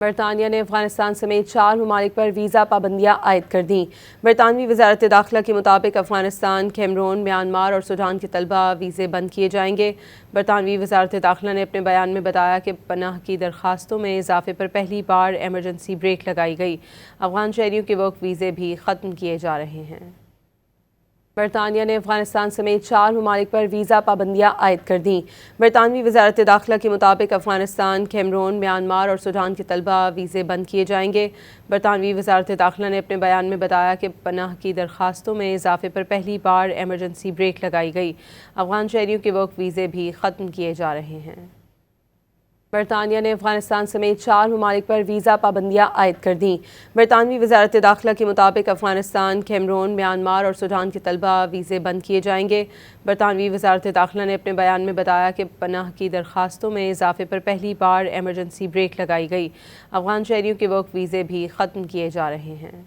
برطانیہ نے افغانستان سمیت 4 ممالک پر ویزا پابندیاں عائد کر دیں۔ برطانوی وزارت داخلہ کے مطابق افغانستان، کیمرون، میانمار اور سوڈان کے طلبہ ویزے بند کیے جائیں گے۔ برطانوی وزارت داخلہ نے اپنے بیان میں بتایا کہ پناہ کی درخواستوں میں اضافے پر پہلی بار ایمرجنسی بریک لگائی گئی۔ افغان شہریوں کے ورک ویزے بھی ختم کیے جا رہے ہیں۔ برطانیہ نے افغانستان سمیت 4 ممالک پر ویزا پابندیاں عائد کر دیں۔ برطانوی وزارت داخلہ کے مطابق افغانستان، کیمرون، میانمار اور سوڈان کے طلبہ ویزے بند کیے جائیں گے۔ برطانوی وزارت داخلہ نے اپنے بیان میں بتایا کہ پناہ کی درخواستوں میں اضافے پر پہلی بار ایمرجنسی بریک لگائی گئی۔ افغان شہریوں کے ورک ویزے بھی ختم کیے جا رہے ہیں۔ برطانیہ نے افغانستان سمیت 4 ممالک پر ویزا پابندیاں عائد کر دیں۔ برطانوی وزارت داخلہ کے مطابق افغانستان، کیمرون، میانمار اور سوڈان کے طلبہ ویزے بند کیے جائیں گے۔ برطانوی وزارت داخلہ نے اپنے بیان میں بتایا کہ پناہ کی درخواستوں میں اضافے پر پہلی بار ایمرجنسی بریک لگائی گئی۔ افغان شہریوں کے ورک ویزے بھی ختم کیے جا رہے ہیں۔